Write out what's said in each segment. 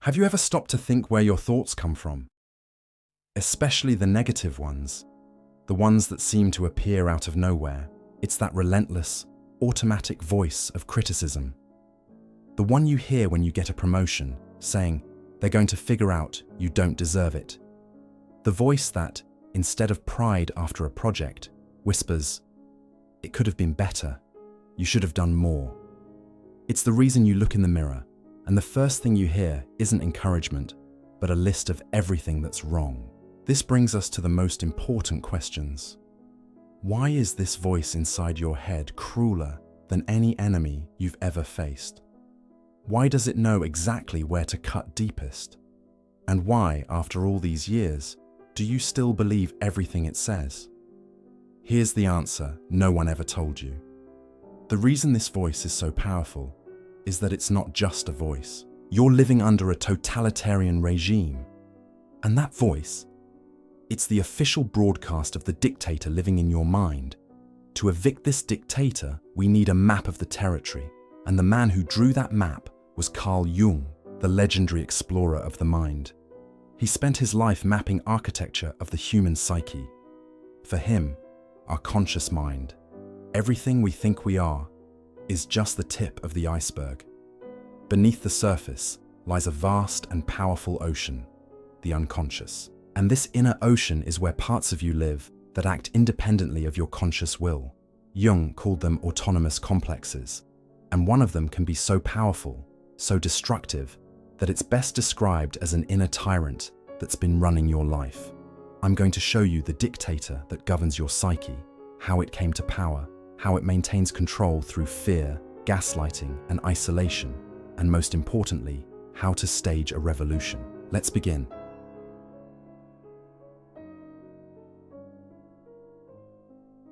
Have you ever stopped to think where your thoughts come from? Especially the negative ones, the ones that seem to appear out of nowhere. It's that relentless, automatic voice of criticism. The one you hear when you get a promotion, saying, they're going to figure out you don't deserve it. The voice that, instead of pride after a project, whispers, it could have been better, you should have done more. It's the reason you look in the mirror, and the first thing you hear isn't encouragement, but a list of everything that's wrong. This brings us to the most important questions. Why is this voice inside your head crueler than any enemy you've ever faced? Why does it know exactly where to cut deepest? And why, after all these years, do you still believe everything it says? Here's the answer no one ever told you. The reason this voice is so powerful is that it's not just a voice. You're living under a totalitarian regime. And that voice, it's the official broadcast of the dictator living in your mind. To evict this dictator, we need a map of the territory. And the man who drew that map was Carl Jung, the legendary explorer of the mind. He spent his life mapping architecture of the human psyche. For him, our conscious mind, everything we think we are, is just the tip of the iceberg. Beneath the surface lies a vast and powerful ocean, the unconscious. And this inner ocean is where parts of you live that act independently of your conscious will. Jung called them autonomous complexes, and one of them can be so powerful, so destructive, that it's best described as an inner tyrant that's been running your life. I'm going to show you the dictator that governs your psyche, how it came to power, how it maintains control through fear, gaslighting, and isolation, and most importantly, how to stage a revolution. Let's begin.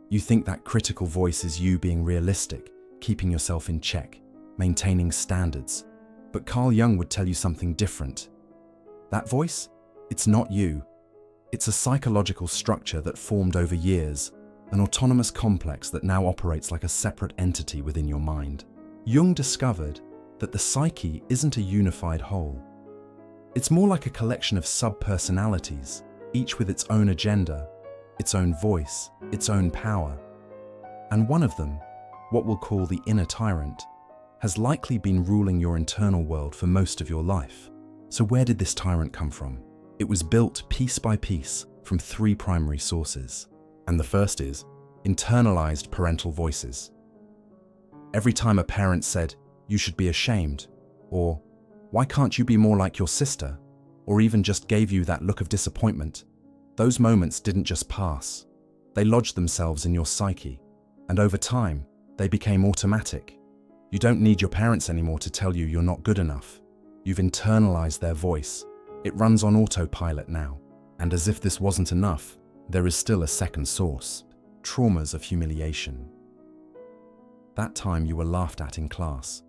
You think that critical voice is you being realistic, keeping yourself in check, maintaining standards. But Carl Jung would tell you something different. That voice? It's not you. It's a psychological structure that formed over years, an autonomous complex that now operates like a separate entity within your mind. Jung discovered that the psyche isn't a unified whole. It's more like a collection of sub-personalities, each with its own agenda, its own voice, its own power. And one of them, what we'll call the inner tyrant, has likely been ruling your internal world for most of your life. So where did this tyrant come from? It was built piece by piece from 3 primary sources. And the first is internalized parental voices. Every time a parent said, "You should be ashamed," or "Why can't you be more like your sister?" or even just gave you that look of disappointment, those moments didn't just pass. They lodged themselves in your psyche, and over time, they became automatic. You don't need your parents anymore to tell you you're not good enough. You've internalized their voice. It runs on autopilot now. And as if this wasn't enough, there is still a second source: traumas of humiliation. That time you were laughed at in class.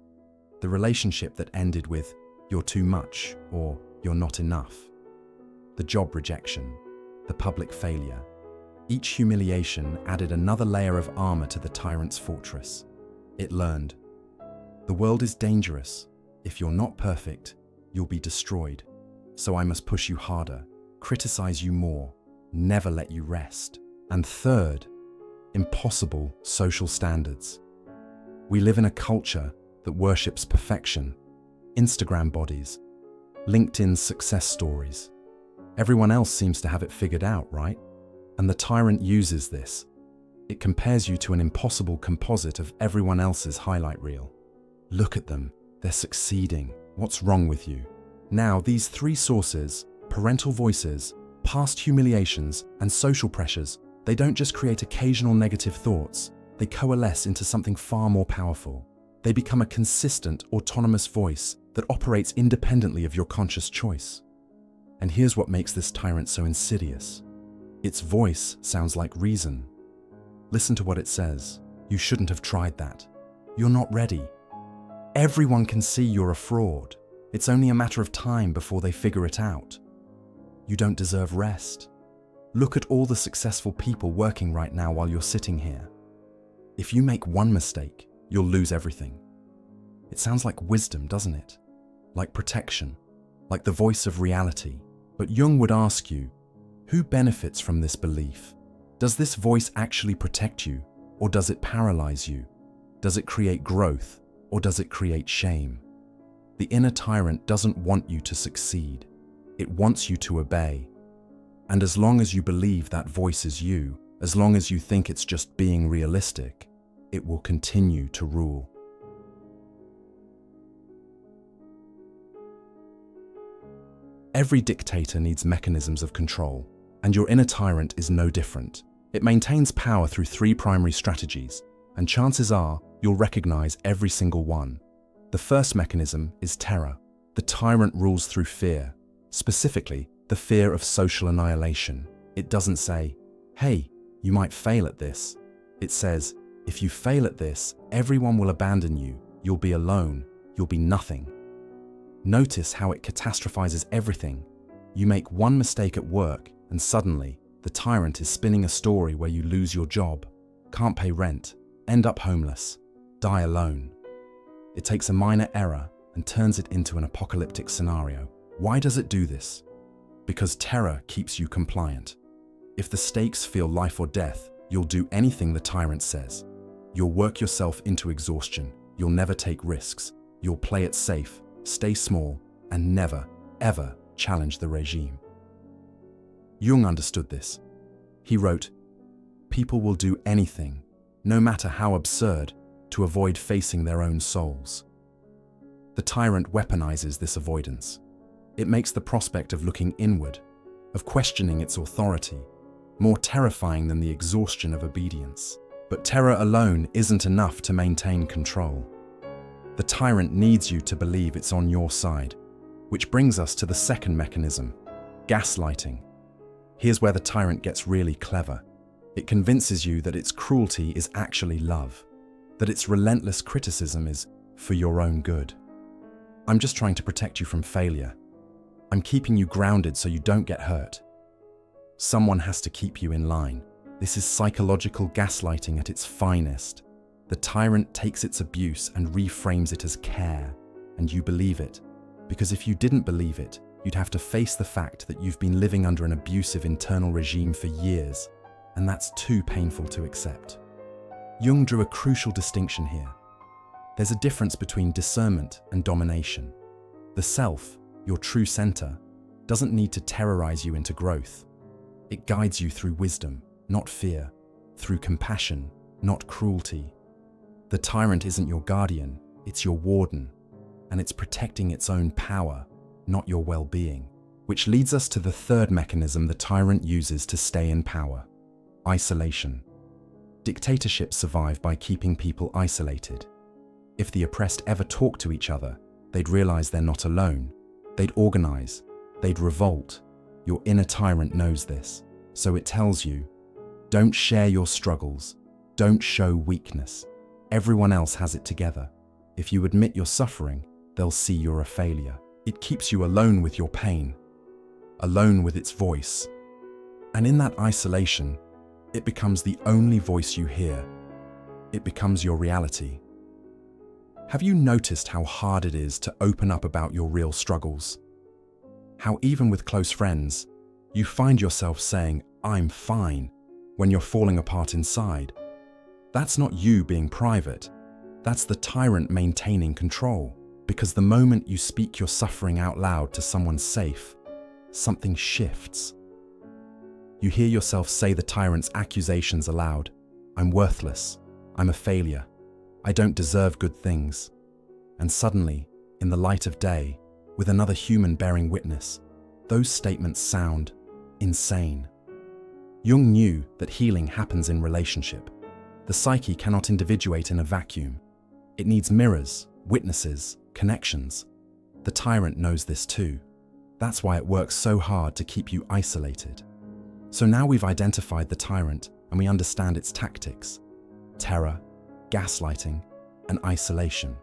The relationship that ended with, "You're too much," or "You're not enough." The job rejection, the public failure. Each humiliation added another layer of armor to the tyrant's fortress. It learned, the world is dangerous. If you're not perfect, you'll be destroyed. So I must push you harder, criticize you more, never let you rest. And third, impossible social standards. We live in a culture that worships perfection, Instagram bodies, LinkedIn success stories. Everyone else seems to have it figured out, right? And the tyrant uses this. It compares you to an impossible composite of everyone else's highlight reel. Look at them, they're succeeding. What's wrong with you? Now, these 3 sources, parental voices, past humiliations, and social pressures, they don't just create occasional negative thoughts, they coalesce into something far more powerful. They become a consistent, autonomous voice that operates independently of your conscious choice. And here's what makes this tyrant so insidious. Its voice sounds like reason. Listen to what it says. You shouldn't have tried that. You're not ready. Everyone can see you're a fraud. It's only a matter of time before they figure it out. You don't deserve rest. Look at all the successful people working right now while you're sitting here. If you make one mistake, you'll lose everything. It sounds like wisdom, doesn't it? Like protection. like the voice of reality. But Jung would ask you, who benefits from this belief? Does this voice actually protect you, or does it paralyze you? Does it create growth, or does it create shame? The inner tyrant doesn't want you to succeed. It wants you to obey. And as long as you believe that voice is you, as long as you think it's just being realistic, it will continue to rule. Every dictator needs mechanisms of control, and your inner tyrant is no different. It maintains power through 3 primary strategies, and chances are you'll recognize every single one. The first mechanism is terror. The tyrant rules through fear, specifically the fear of social annihilation. It doesn't say, hey, you might fail at this. It says, if you fail at this, everyone will abandon you, you'll be alone, you'll be nothing. Notice how it catastrophizes everything. You make one mistake at work, and suddenly, the tyrant is spinning a story where you lose your job, can't pay rent, end up homeless, die alone. It takes a minor error and turns it into an apocalyptic scenario. Why does it do this? Because terror keeps you compliant. If the stakes feel life or death, you'll do anything the tyrant says. You'll work yourself into exhaustion. You'll never take risks. You'll play it safe, stay small, and never, ever challenge the regime. Jung understood this. He wrote, people will do anything, no matter how absurd, to avoid facing their own souls. The tyrant weaponizes this avoidance. It makes the prospect of looking inward, of questioning its authority, more terrifying than the exhaustion of obedience. But terror alone isn't enough to maintain control. The tyrant needs you to believe it's on your side, which brings us to the second mechanism, gaslighting. Here's where the tyrant gets really clever. It convinces you that its cruelty is actually love, that its relentless criticism is for your own good. I'm just trying to protect you from failure. I'm keeping you grounded so you don't get hurt. Someone has to keep you in line. This is psychological gaslighting at its finest. The tyrant takes its abuse and reframes it as care, and you believe it. Because if you didn't believe it, you'd have to face the fact that you've been living under an abusive internal regime for years, and that's too painful to accept. Jung drew a crucial distinction here. There's a difference between discernment and domination. The self, your true center, doesn't need to terrorize you into growth. It guides you through wisdom, not fear, through compassion, not cruelty. The tyrant isn't your guardian, it's your warden, and it's protecting its own power, not your well-being. Which leads us to the third mechanism the tyrant uses to stay in power: isolation. Dictatorships survive by keeping people isolated. If the oppressed ever talk to each other, they'd realize they're not alone. They'd organize, they'd revolt. Your inner tyrant knows this, so it tells you, don't share your struggles, don't show weakness. Everyone else has it together. If you admit you're suffering, they'll see you're a failure. It keeps you alone with your pain, alone with its voice. And in that isolation, it becomes the only voice you hear. It becomes your reality. Have you noticed how hard it is to open up about your real struggles? How even with close friends, you find yourself saying, "I'm fine," when you're falling apart inside? That's not you being private. That's the tyrant maintaining control. Because the moment you speak your suffering out loud to someone safe, something shifts. You hear yourself say the tyrant's accusations aloud. I'm worthless. I'm a failure. I don't deserve good things. And suddenly, in the light of day, with another human bearing witness, those statements sound insane. Jung knew that healing happens in relationship. The psyche cannot individuate in a vacuum. It needs mirrors, witnesses, connections. The tyrant knows this too. That's why it works so hard to keep you isolated. So now we've identified the tyrant and we understand its tactics: terror, gaslighting, and isolation.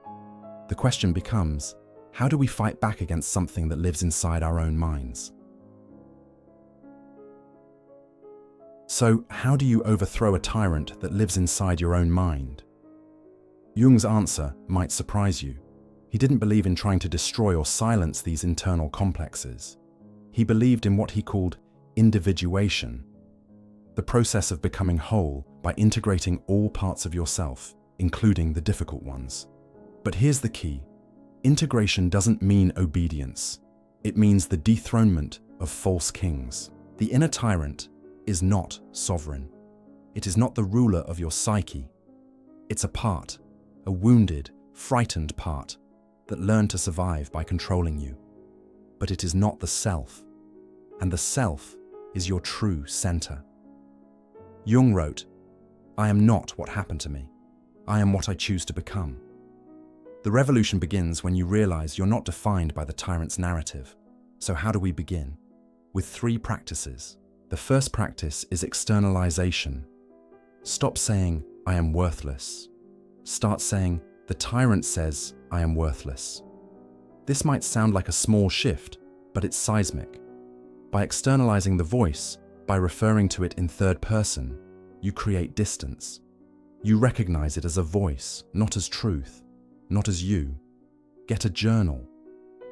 The question becomes, how do we fight back against something that lives inside our own minds? So, how do you overthrow a tyrant that lives inside your own mind? Jung's answer might surprise you. He He didn't believe in trying to destroy or silence these internal complexes. He believed in what he called individuation, the process of becoming whole by integrating all parts of yourself, including the difficult ones. But here's the key. Integration doesn't mean obedience. It means the dethronement of false kings. The inner tyrant is not sovereign. It is not the ruler of your psyche. It's a part, a wounded, frightened part that learned to survive by controlling you. But it is not the self, and the self is your true center. Jung wrote, "I am not what happened to me. I am what I choose to become." The revolution begins when you realize you're not defined by the tyrant's narrative. So how do we begin? With 3 practices. The first practice is externalization. Stop saying, "I am worthless." Start saying, "The tyrant says I am worthless." This might sound like a small shift, but it's seismic. By externalizing the voice, by referring to it in third person, you create distance. You recognize it as a voice, not as truth, not as you. Get a journal.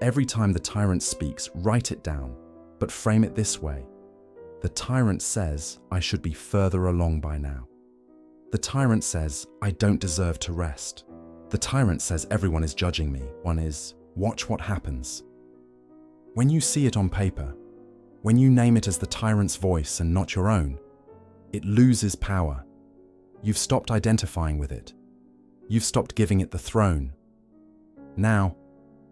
Every time the tyrant speaks, write it down, but frame it this way. The tyrant says, "I should be further along by now." The tyrant says, "I don't deserve to rest." The tyrant says, "Everyone is judging me." One is, watch what happens. When you see it on paper, when you name it as the tyrant's voice and not your own, it loses power. You've stopped identifying with it. You've stopped giving it the throne. Now,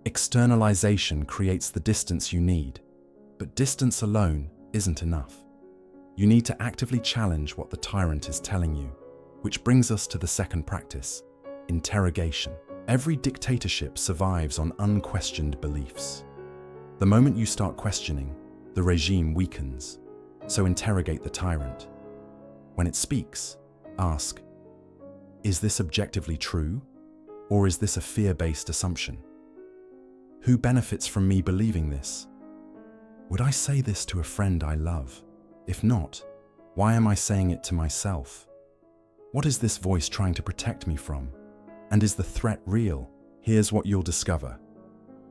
externalization creates the distance you need, but distance alone isn't enough. You need to actively challenge what the tyrant is telling you, which brings us to the second practice, interrogation. Every dictatorship survives on unquestioned beliefs. The moment you start questioning, the regime weakens. So interrogate the tyrant. When it speaks, ask, is this objectively true, or is this a fear-based assumption? Who benefits from me believing this? Would I say this to a friend I love? If not, why am I saying it to myself? What is this voice trying to protect me from? And is the threat real? Here's what you'll discover.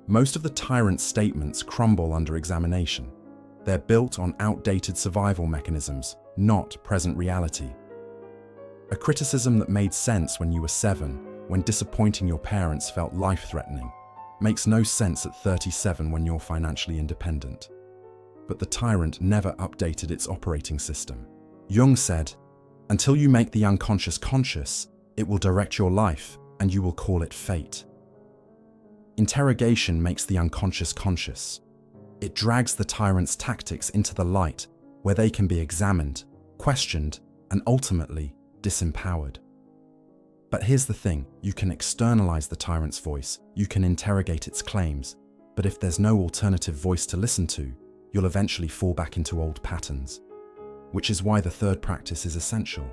Most of the tyrant's statements crumble under examination. They're built on outdated survival mechanisms, not present reality. A criticism that made sense when you were 7, when disappointing your parents felt life-threatening, makes no sense at 37 when you're financially independent. But the tyrant never updated its operating system. Jung said, "Until you make the unconscious conscious, it will direct your life, and you will call it fate." Interrogation makes the unconscious conscious. It drags the tyrant's tactics into the light, where they can be examined, questioned, and ultimately disempowered. But here's the thing, you can externalize the tyrant's voice, you can interrogate its claims, but if there's no alternative voice to listen to, you'll eventually fall back into old patterns. Which is why the third practice is essential.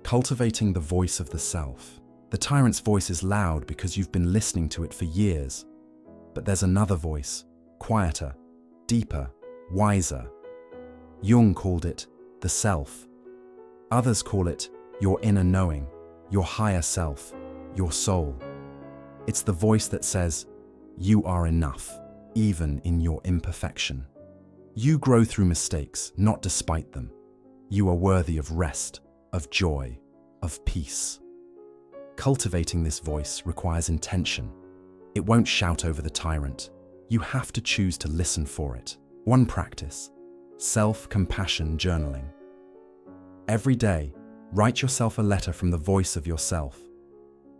Cultivating the voice of the self. The tyrant's voice is loud because you've been listening to it for years. But there's another voice, quieter, deeper, wiser. Jung called it the self. Others call it your inner knowing, your higher self, your soul. It's the voice that says, you are enough, even in your imperfection. You grow through mistakes, not despite them. You are worthy of rest, of joy, of peace. Cultivating this voice requires intention. It won't shout over the tyrant. You have to choose to listen for it. One practice, self-compassion journaling. Every day, write yourself a letter from the voice of yourself.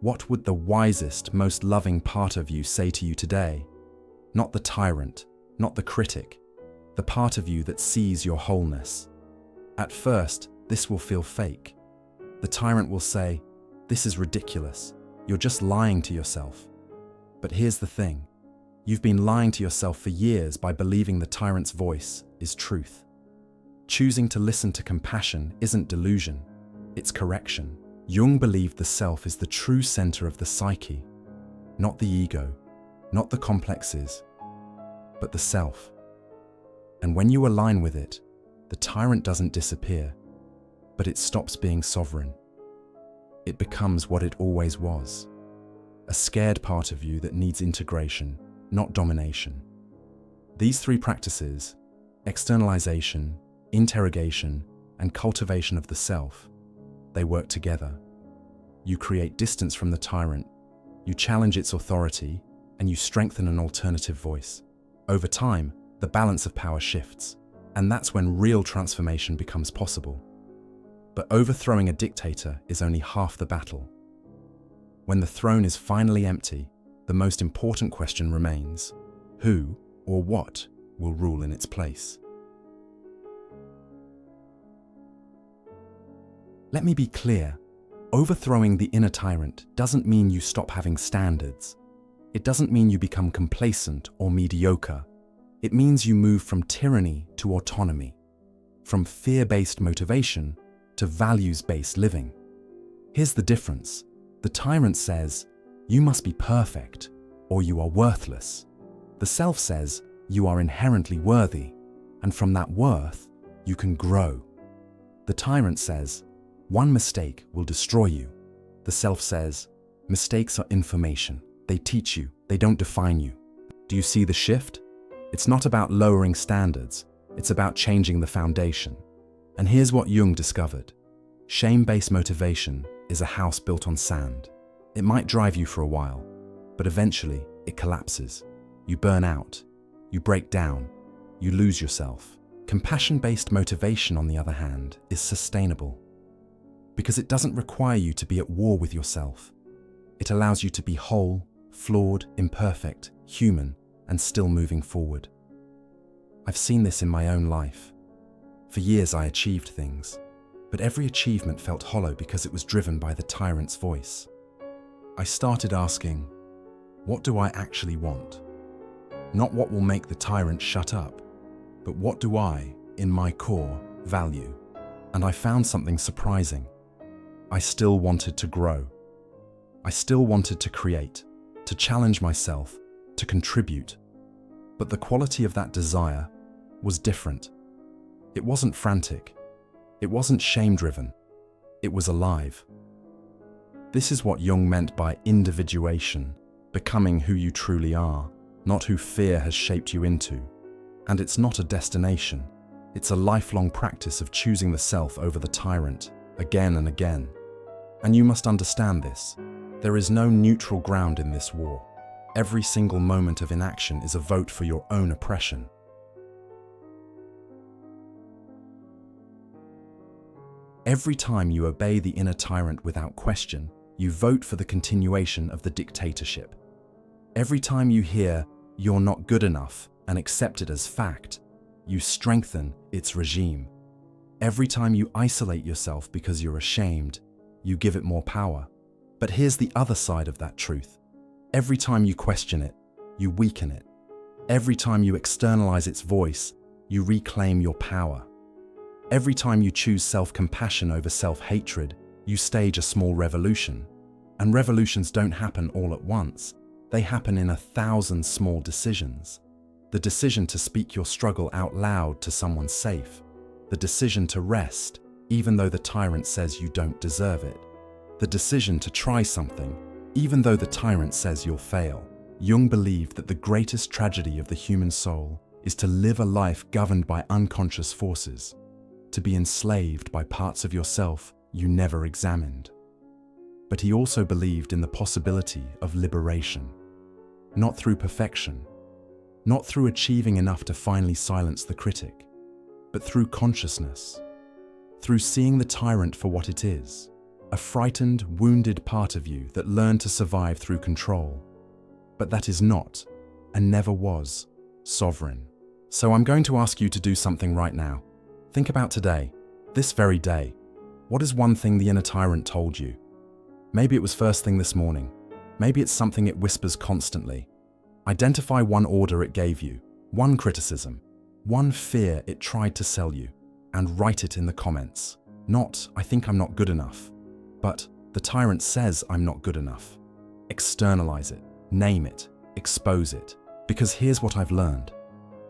What would the wisest, most loving part of you say to you today? Not the tyrant, not the critic, the part of you that sees your wholeness. At first, this will feel fake. The tyrant will say, "This is ridiculous. You're just lying to yourself." But here's the thing. You've been lying to yourself for years by believing the tyrant's voice is truth. Choosing to listen to compassion isn't delusion, it's correction. Jung believed the self is the true center of the psyche, not the ego, not the complexes, but the self. And when you align with it, the tyrant doesn't disappear, but it stops being sovereign. It becomes what it always was, a a scared part of you that needs integration, not domination. These three practices, externalization, interrogation, and cultivation of the self, they work together. You create distance from the tyrant, you challenge its authority, and you strengthen an alternative voice. Over time, the balance of power shifts, and that's when real transformation becomes possible. But overthrowing a dictator is only half the battle. When the throne is finally empty, the most important question remains: who or what will rule in its place? Let me be clear. Overthrowing the inner tyrant doesn't mean you stop having standards. It doesn't mean you become complacent or mediocre. It means you move from tyranny to autonomy, from fear-based motivation to values-based living. Here's the difference. The tyrant says, you must be perfect, or you are worthless. The self says, you are inherently worthy, and from that worth, you can grow. The tyrant says, one mistake will destroy you. The self says, mistakes are information. They teach you, they don't define you. Do you see the shift? It's not about lowering standards, it's about changing the foundation. And here's what Jung discovered. Shame-based motivation is a house built on sand. It might drive you for a while, but eventually it collapses. You burn out, you break down, you lose yourself. Compassion-based motivation, on the other hand, is sustainable because it doesn't require you to be at war with yourself. It allows you to be whole, flawed, imperfect, human, and still moving forward. I've seen this in my own life. For years I achieved things, but every achievement felt hollow because it was driven by the tyrant's voice. I started asking, what do I actually want? Not what will make the tyrant shut up, but what do I, in my core, value? And I found something surprising. I still wanted to grow. I still wanted to create, to challenge myself, to contribute. But the quality of that desire was different. It wasn't frantic. It wasn't shame-driven. It was alive. This is what Jung meant by individuation, becoming who you truly are, not who fear has shaped you into. And it's not a destination. It's a lifelong practice of choosing the self over the tyrant, again and again. And you must understand this. There is no neutral ground in this war. Every single moment of inaction is a vote for your own oppression. Every time you obey the inner tyrant without question, you vote for the continuation of the dictatorship. Every time you hear, "You're not good enough," and accept it as fact, you strengthen its regime. Every time you isolate yourself because you're ashamed, you give it more power. But here's the other side of that truth. Every time you question it, you weaken it. Every time you externalize its voice, you reclaim your power. Every time you choose self-compassion over self-hatred, you stage a small revolution. And revolutions don't happen all at once. They happen in 1,000 small decisions. The decision to speak your struggle out loud to someone safe. The decision to rest, even though the tyrant says you don't deserve it. The decision to try something, even though the tyrant says you'll fail. Jung believed that the greatest tragedy of the human soul is to live a life governed by unconscious forces, to be enslaved by parts of yourself you never examined. But he also believed in the possibility of liberation, not through perfection, not through achieving enough to finally silence the critic, but through consciousness, through seeing the tyrant for what it is, a frightened, wounded part of you that learned to survive through control, but that is not, and never was, sovereign. So I'm going to ask you to do something right now. Think about today, this very day. What is one thing the inner tyrant told you? Maybe it was first thing this morning. Maybe it's something it whispers constantly. Identify one order it gave you, one criticism, one fear it tried to sell you, and write it in the comments. Not, "I think I'm not good enough," but "The tyrant says I'm not good enough." Externalize it, name it, expose it. Because here's what I've learned.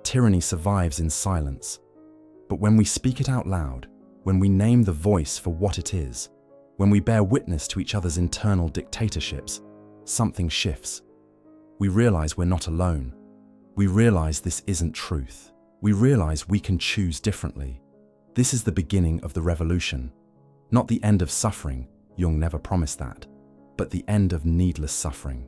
Tyranny survives in silence. But when we speak it out loud, when we name the voice for what it is, when we bear witness to each other's internal dictatorships, something shifts. We realize we're not alone. We realize this isn't truth. We realize we can choose differently. This is the beginning of the revolution. Not the end of suffering, Jung never promised that, but the end of needless suffering.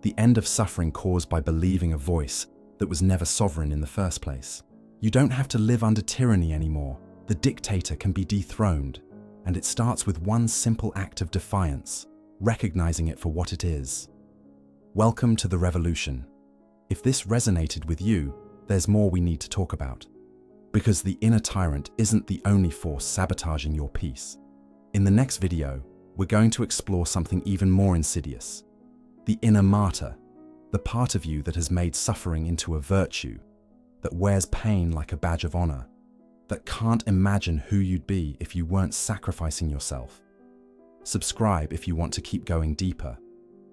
The end of suffering caused by believing a voice that was never sovereign in the first place. You don't have to live under tyranny anymore. The dictator can be dethroned, and it starts with one simple act of defiance, recognizing it for what it is. Welcome to the revolution. If this resonated with you, there's more we need to talk about. Because the inner tyrant isn't the only force sabotaging your peace. In the next video, we're going to explore something even more insidious. The inner martyr, the part of you that has made suffering into a virtue, that wears pain like a badge of honor, that can't imagine who you'd be if you weren't sacrificing yourself. Subscribe if you want to keep going deeper,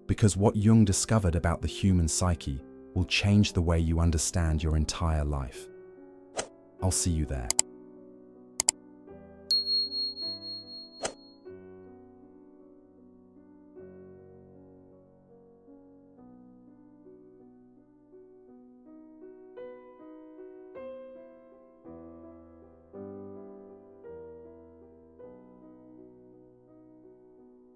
because what Jung discovered about the human psyche will change the way you understand your entire life. I'll see you there.